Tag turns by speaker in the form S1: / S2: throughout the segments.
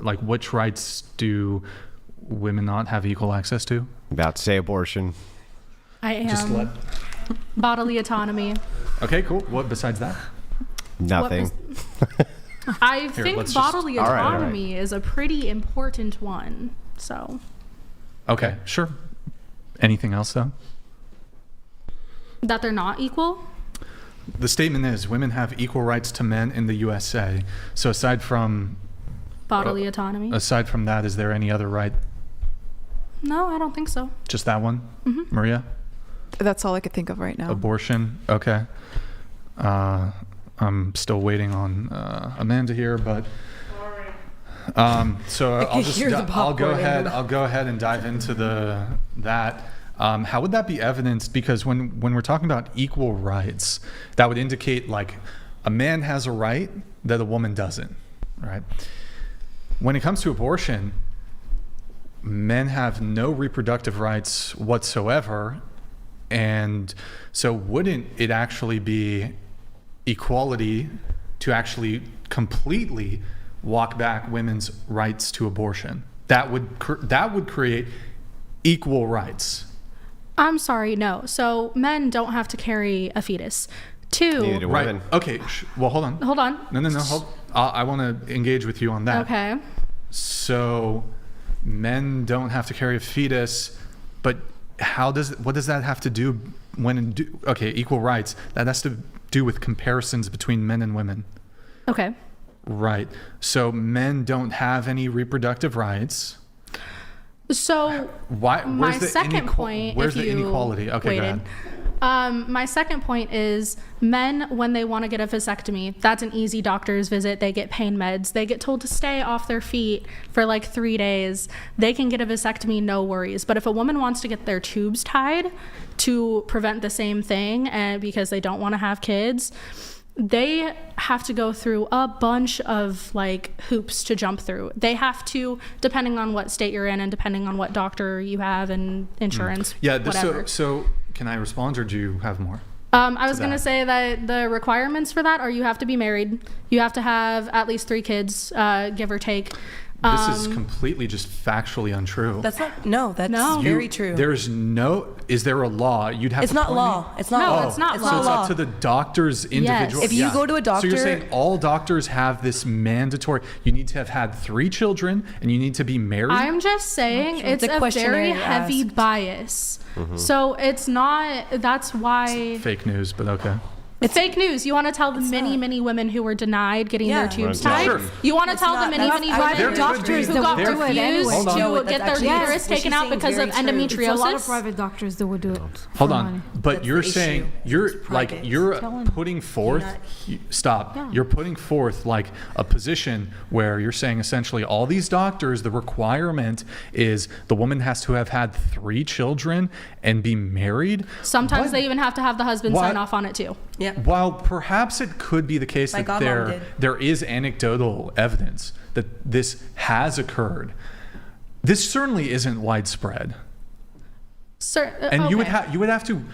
S1: like which rights do women not have equal access to?
S2: About to say abortion.
S3: I am. Bodily autonomy.
S1: Okay, cool. What besides that?
S2: Nothing.
S3: I think bodily autonomy is a pretty important one. So.
S1: Okay, sure. Anything else though?
S3: That they're not equal?
S1: The statement is women have equal rights to men in the USA. So aside from
S3: bodily autonomy.
S1: Aside from that, is there any other right?
S3: No, I don't think so.
S1: Just that one? Mm-hmm. Maria?
S4: That's all I could think of right now.
S1: Abortion? Okay. I'm still waiting on Amanda here, but so I'll go ahead and dive into that. How would that be evidenced? Because when we're talking about equal rights, that would indicate like a man has a right that a woman doesn't, right? When it comes to abortion, men have no reproductive rights whatsoever. And so wouldn't it actually be equality to actually completely walk back women's rights to abortion? That would create equal rights.
S3: I'm sorry, no. So men don't have to carry a fetus.
S2: Neither do women.
S1: Right. Okay. Well, hold on. No. Hold. I want to engage with you on that.
S3: Okay.
S1: So men don't have to carry a fetus, but what does that have to do equal rights? That has to do with comparisons between men and women.
S3: Okay.
S1: Right. So men don't have any reproductive rights.
S3: So
S1: where's the inequality? Okay, go ahead.
S3: My second point is men, when they want to get a vasectomy, that's an easy doctor's visit. They get pain meds. They get told to stay off their feet for like 3 days. They can get a vasectomy, no worries. But if a woman wants to get their tubes tied to prevent the same thing, and because they don't want to have kids, they have to go through a bunch of like hoops to jump through. They have to, depending on what state you're in and depending on what doctor you have and insurance.
S1: Yeah.
S3: Whatever.
S1: So can I respond, or do you have more?
S3: I was going to say that the requirements for that are you have to be married. You have to have at least 3 kids, give or take.
S1: This is completely just factually untrue.
S5: That's very true.
S1: Is there a law? You'd have
S5: It's not law. It's not law.
S3: It's not
S5: it's
S3: law.
S1: So it's up to the doctor's individual.
S5: If you go to a doctor.
S1: So you're saying all doctors have this mandatory, you need to have had 3 children and you need to be married?
S3: I'm just saying it's a very heavy bias. Mm-hmm. So it's not, that's why.
S1: It's fake news, but okay.
S3: It's fake news. You want to tell the many women who were denied getting their tubes tied?
S1: Sure.
S3: You want to tell the many
S4: private
S3: doctors who got refused to get their uterus taken out because of endometriosis?
S6: It's a lot of private doctors that would do it.
S1: Hold on. But you're saying, you're putting forth, you're putting forth like a position where you're saying essentially all these doctors, the requirement is the woman has to have had 3 children and be married.
S3: Sometimes they even have to have the husband sign off on it too.
S5: Yeah.
S1: While perhaps it could be the case that there is anecdotal evidence that this has occurred, this certainly isn't widespread. And you would have to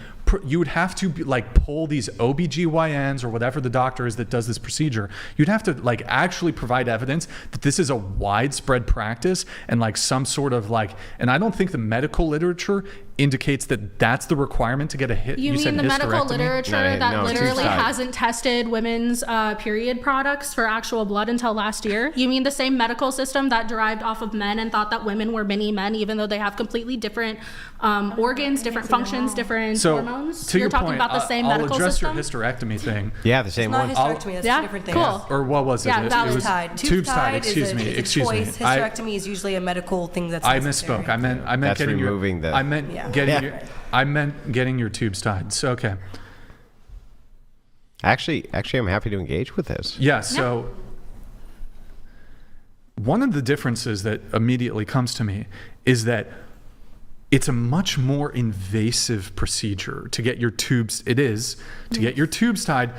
S1: like pull these OBGYNs or whatever the doctor is that does this procedure. You'd have to like actually provide evidence that this is a widespread practice and like some sort of like, and I don't think the medical literature indicates that that's the requirement to get a hit.
S3: You mean the medical literature that literally hasn't tested women's period products for actual blood until last year? You mean the same medical system that derived off of men and thought that women were mini men, even though they have completely different organs, different functions, different hormones?
S1: To
S3: You're
S1: your
S3: talking
S1: point,
S3: about the same medical
S1: I'll address
S3: system?
S1: your hysterectomy thing.
S2: Yeah, the same one.
S5: It's not hysterectomy. That's 2 different things.
S3: Cool.
S1: Or what was it?
S3: Yeah,
S1: it was
S5: tied.
S1: Tubes tied.
S5: Excuse me. Hysterectomy is usually a medical thing that's necessary.
S1: I misspoke. I meant getting your tubes tied. So okay.
S2: Actually, I'm happy to engage with this.
S1: Yeah. So one of the differences that immediately comes to me is that it's a much more invasive procedure to get your tubes. It is to get your tubes tied.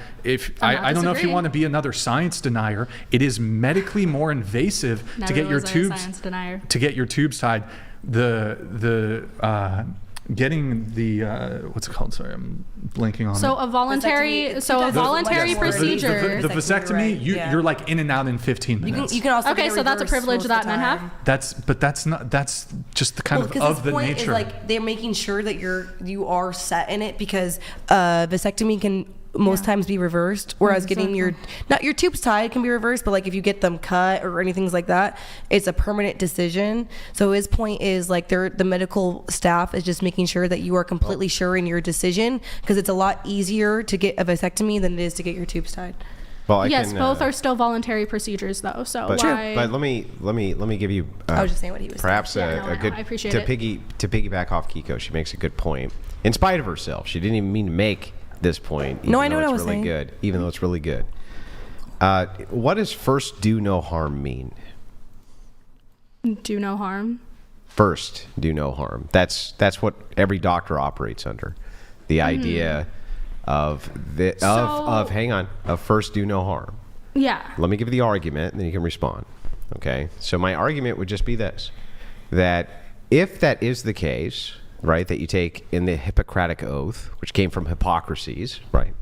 S1: I don't know if you want to be another science denier. It is medically more invasive to get your tubes tied. The getting the what's it called? Sorry, I'm blanking on
S3: So
S1: it.
S3: a voluntary procedure.
S1: The vasectomy, you're like in and out in 15 minutes.
S5: You can also
S3: Okay,
S5: get it
S3: so that's a
S5: reversed
S3: privilege
S5: most
S3: that
S5: of the
S3: men have?
S5: time.
S1: That's just the kind of the
S5: point
S1: nature.
S5: is like they're making sure that you are set in it, because vasectomy can most times be reversed, whereas getting not your tubes tied can be reversed, but like if you get them cut or anything like that, it's a permanent decision. So his point is like the medical staff is just making sure that you are completely sure in your decision, because it's a lot easier to get a vasectomy than it is to get your tubes tied.
S2: Well,
S3: Yes, both are still voluntary procedures, though. So
S2: but,
S3: why?
S2: but let me give you.
S5: I was just saying what he was
S2: perhaps
S3: saying.
S2: a good
S3: I appreciate
S2: to
S3: it.
S2: piggyback off Kiko. She makes a good point. In spite of herself, she didn't even mean to make this point. Even
S5: No, I know
S2: though
S5: what I
S2: it's
S5: was
S2: really
S5: saying.
S2: good. Even though it's really good. What does first do no harm mean?
S3: Do no harm.
S2: First do no harm. That's what every doctor operates under. The idea of first do no harm.
S3: Yeah.
S2: Let me give you the argument, and then you can respond. Okay? So my argument would just be this, that if that is the case, right, that you take in the Hippocratic Oath, which came from Hippocrates, right,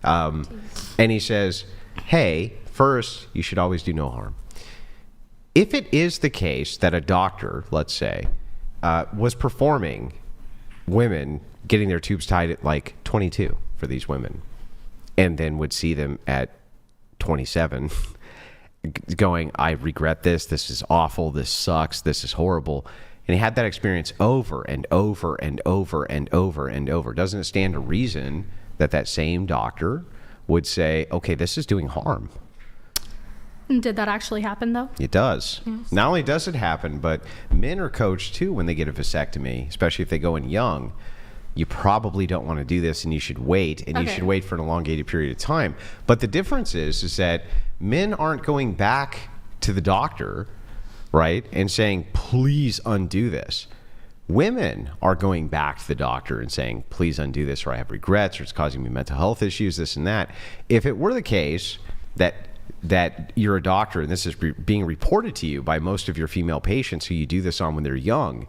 S2: and he says, hey, first, you should always do no harm. If it is the case that a doctor, let's say, was performing women getting their tubes tied at like 22 for these women, and then would see them at 27 going, I regret this is awful, this sucks, this is horrible, and he had that experience over and over and over and over and over, doesn't it stand to reason that that same doctor would say, okay, this is doing harm?
S3: Did that actually happen, though?
S2: It does.
S3: Yes.
S2: Not only does it happen, but men are coached too when they get a vasectomy, especially if they go in young. You probably don't want to do this, and you should wait, and you should wait for an elongated period of time. But the difference is that men aren't going back to the doctor, right, and saying, please undo this. Women are going back to the doctor and saying, please undo this, or I have regrets, or it's causing me mental health issues, this and that. If it were the case that you're a doctor and this is being reported to you by most of your female patients who you do this on when they're young,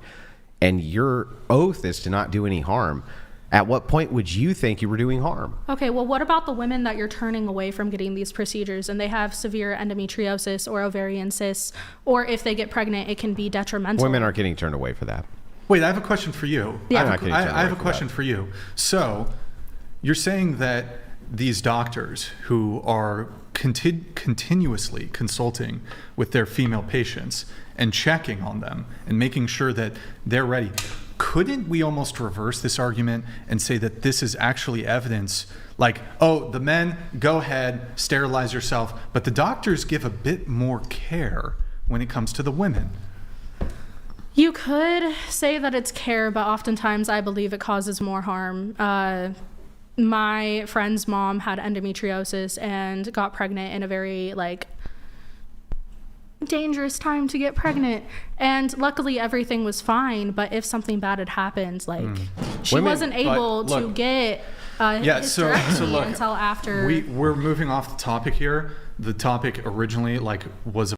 S2: and your oath is to not do any harm, at what point would you think you were doing harm?
S3: Okay, well, what about the women that you're turning away from getting these procedures and they have severe endometriosis or ovarian cysts, or if they get pregnant, it can be detrimental?
S2: Women aren't getting turned away for that.
S1: Wait, I have a question for you.
S3: Yeah.
S1: I have a question for you. So, you're saying that these doctors who are continuously consulting with their female patients and checking on them and making sure that they're ready, couldn't we almost reverse this argument and say that this is actually evidence, like, oh, the men, go ahead, sterilize yourself, but the doctors give a bit more care when it comes to the women?
S3: You could say that it's care, but oftentimes I believe it causes more harm. My friend's mom had endometriosis and got pregnant in a very, dangerous time to get pregnant, and luckily everything was fine. But if something bad had happened, she wasn't able to get hysterectomy
S1: look,
S3: until after.
S1: We're moving off the topic here. The topic originally was